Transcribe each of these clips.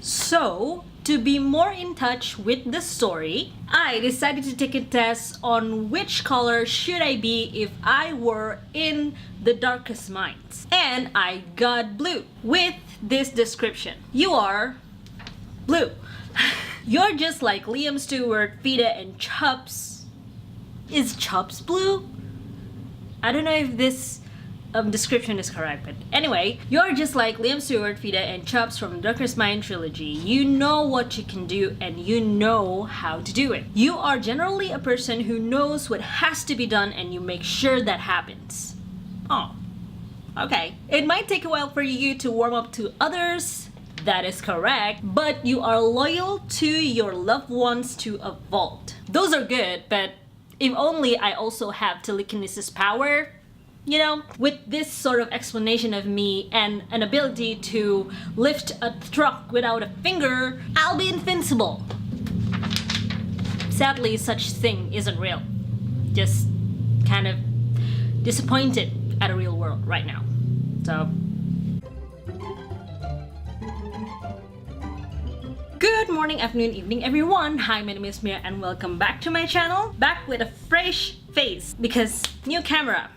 So, to be more in touch with the story, I decided to take a test on which color should I be if I were in the darkest minds. And I got blue with this description. You are blue. You're just like Liam Stewart, Vida, and Chubbs. Is Chubbs blue? I don't know if this description is correct, but anyway, you're just like Liam Stewart, Vida, and Chubbs from the Darkest Mind trilogy. You know what you can do and you know how to do it. You are generally a person who knows what has to be done and you make sure that happens. Oh, okay. It might take a while for you to warm up to others. That is correct, but you are loyal to your loved ones to a fault. Those are good, but if only I also have telekinesis power. You know, with this sort of explanation of me and an ability to lift a truck without a finger, I'll be invincible. Sadly, such thing isn't real. Just kind of disappointed at the real world right now. So, good morning, afternoon, evening, everyone. Hi, my name is Myra and welcome back to my channel. Back with a fresh face because new camera.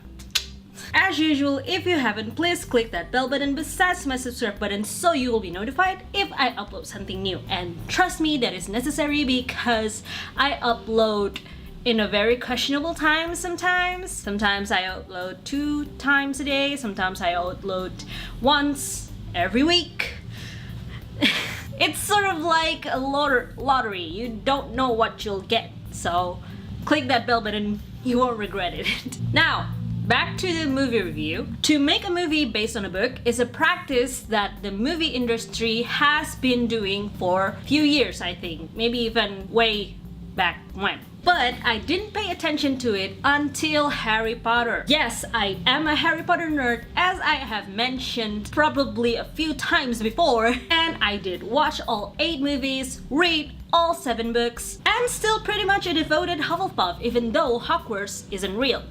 As usual, if you haven't, please click that bell button besides my subscribe button so you will be notified if I upload something new. And trust me, that is necessary because I upload in a very questionable time sometimes. Sometimes I upload 2 times a day, sometimes I upload once every week. It's sort of like a lottery. You don't know what you'll get. So click that bell button, you won't regret it. Now, back to the movie review. To make a movie based on a book is a practice that the movie industry has been doing for a few years, I think. Maybe even way back when. But I didn't pay attention to it until Harry Potter. Yes, I am a Harry Potter nerd, as I have mentioned probably a few times before. And I did watch all 8 movies, read all 7 books, and still pretty much a devoted Hufflepuff even though Hogwarts isn't real.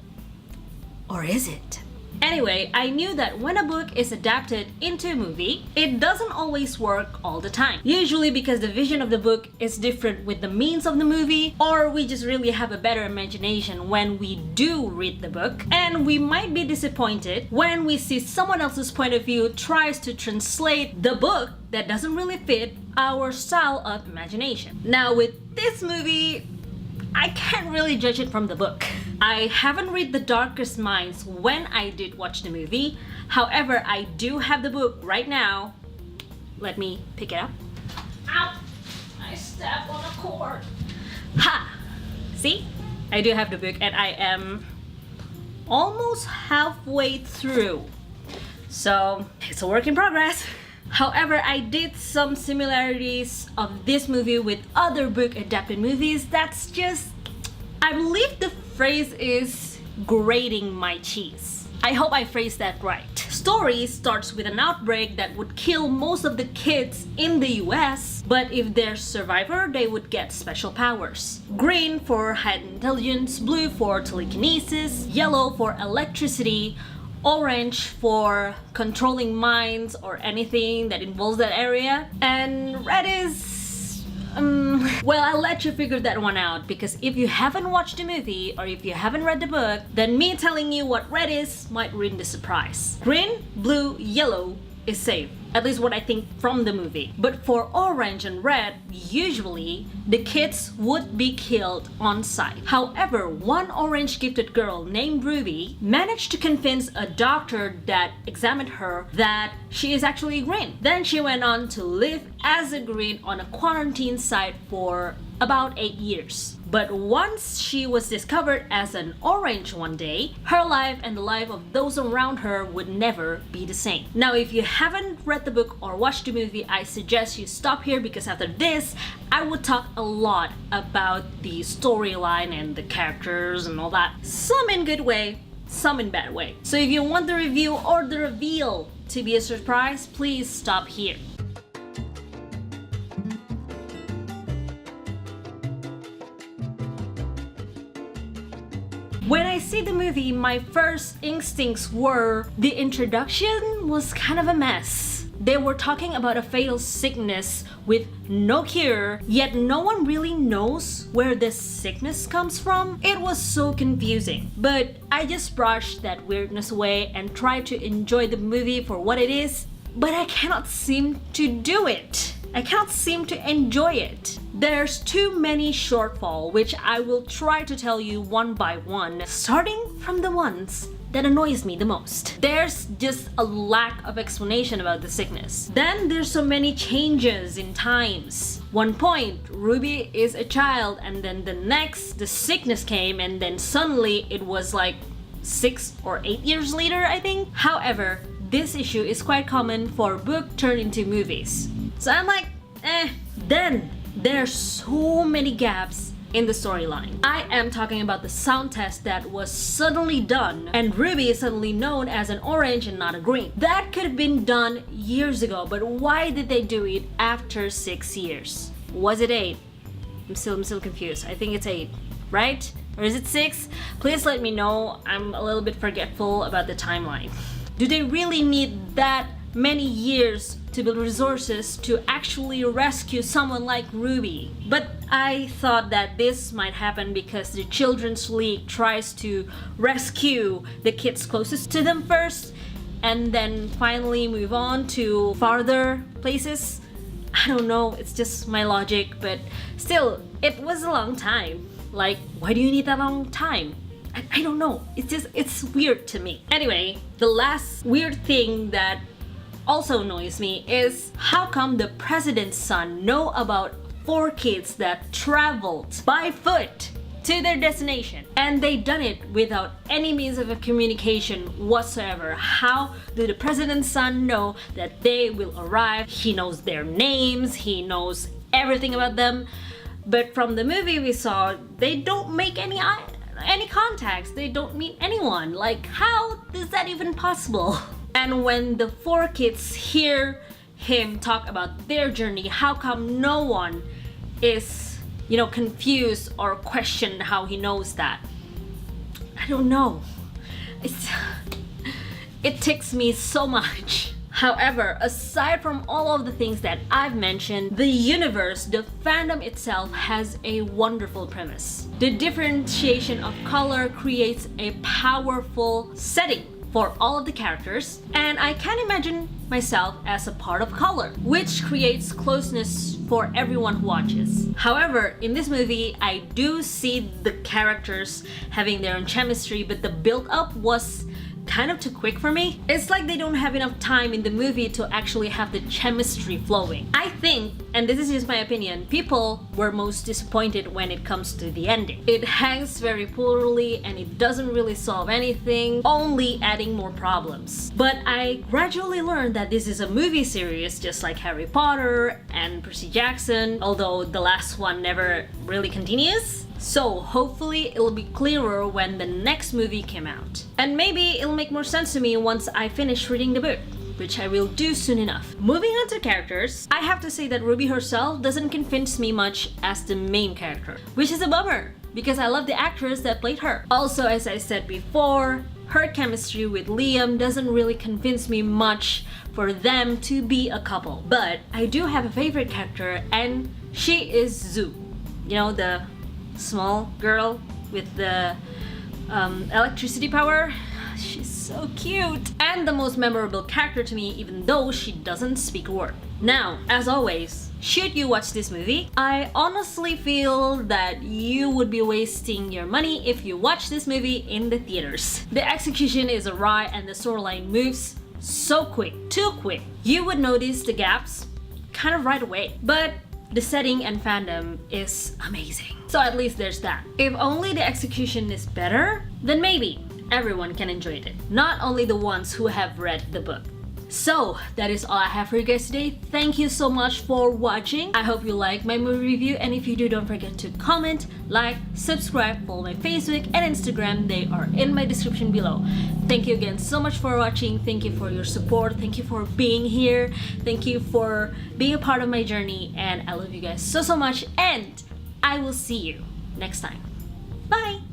Or is it? Anyway, I knew that when a book is adapted into a movie, it doesn't always work all the time. Usually because the vision of the book is different with the means of the movie, or we just really have a better imagination when we do read the book, and we might be disappointed when we see someone else's point of view tries to translate the book that doesn't really fit our style of imagination. Now with this movie, I can't really judge it from the book. I haven't read The Darkest Minds when I did watch the movie. However, I do have the book right now. Let me pick it up. Ow! I stepped on a cord. Ha! See? I do have the book and I am almost halfway through. So, it's a work in progress. However, I did some similarities of this movie with other book adapted movies that's just, I believe the phrase is grating my cheese. I hope I phrased that right. Story starts with an outbreak that would kill most of the kids in the US, but if they're survivor, they would get special powers. Green for heightened intelligence, blue for telekinesis, yellow for electricity, orange for controlling minds or anything that involves that area, and red is well, I'll let you figure that one out, because if you haven't watched the movie or if you haven't read the book, then me telling you what red is might ruin the surprise. Green, blue, yellow is safe. At least what I think from the movie. But for orange and red, usually the kids would be killed on sight. However, one orange gifted girl named Ruby managed to convince a doctor that examined her that she is actually green. Then she went on to live as a green on a quarantine site for about 8 years. But once she was discovered as an orange one day, her life and the life of those around her would never be the same. Now, if you haven't read the book or watched the movie, I suggest you stop here, because after this, I would talk a lot about the storyline and the characters and all that. Some in good way, some in bad way. So if you want the review or the reveal to be a surprise, please stop here. When I see the movie, my first instincts were the introduction was kind of a mess. They were talking about a fatal sickness with no cure, yet no one really knows where this sickness comes from. It was so confusing, but I just brushed that weirdness away and tried to enjoy the movie for what it is, but I cannot seem to do it. I can't seem to enjoy it. There's too many shortfall, which I will try to tell you one by one, starting from the ones that annoys me the most. There's just a lack of explanation about the sickness. Then there's so many changes in times. One point, Ruby is a child, and then the next, the sickness came, and then suddenly it was like 6 or 8 years later, I think. However, this issue is quite common for book turned into movies. So I'm like, Then there's so many gaps in the storyline. I am talking about the sound test that was suddenly done, and Ruby is suddenly known as an orange and not a green. That could have been done years ago, but why did they do it after 6 years? Was it 8? I'm still confused. I think it's 8, right? Or is it 6? Please let me know. I'm a little bit forgetful about the timeline. Do they really need that many years to build resources to actually rescue someone like Ruby? But I thought that this might happen because the Children's League tries to rescue the kids closest to them first and then finally move on to farther places. I don't know, it's just my logic, but still, it was a long time. Like, why do you need that long time? I don't know, it's weird to me. Anyway, the last weird thing that also annoys me is how come the president's son know about 4 kids that traveled by foot to their destination, and they done it without any means of communication whatsoever. How do the president's son know that they will arrive? He knows their names, he knows everything about them, but from the movie we saw, they don't make any contacts, they don't meet anyone. Like, how is that even possible? And when the 4 kids hear him talk about their journey, how come no one is, confused or question how he knows that? I don't know. It ticks me so much. However, aside from all of the things that I've mentioned, the universe, the fandom itself has a wonderful premise. The differentiation of color creates a powerful setting for all of the characters, and I can imagine myself as a part of color, which creates closeness for everyone who watches. However, in this movie, I do see the characters having their own chemistry, but the build-up was kind of too quick for me. It's like they don't have enough time in the movie to actually have the chemistry flowing. I think, and this is just my opinion, people were most disappointed when it comes to the ending. It hangs very poorly and it doesn't really solve anything, only adding more problems. But I gradually learned that this is a movie series just like Harry Potter and Percy Jackson, although the last one never really continues. So hopefully it'll be clearer when the next movie came out. And maybe it'll make more sense to me once I finish reading the book, which I will do soon enough. Moving on to characters, I have to say that Ruby herself doesn't convince me much as the main character, which is a bummer because I love the actress that played her. Also, as I said before, her chemistry with Liam doesn't really convince me much for them to be a couple. But I do have a favorite character, and she is Zoo. The small girl with the electricity power. She's so cute and the most memorable character to me, even though she doesn't speak a word. Now, as always, should you watch this movie, I honestly feel that you would be wasting your money if you watch this movie in the theaters. The execution is awry and the storyline moves so quick, too quick. You would notice the gaps kind of right away, but the setting and fandom is amazing. So at least there's that. If only the execution is better, then maybe everyone can enjoy it. Not only the ones who have read the book. So that is all I have for you guys today. Thank you so much for watching. I hope you like my movie review, and if you do, don't forget to comment, like, subscribe, follow my Facebook and Instagram. They are in my description below. Thank you again so much for watching. Thank you for your support. Thank you for being here. Thank you for being a part of my journey, and I love you guys so much, and I will see you next time. Bye!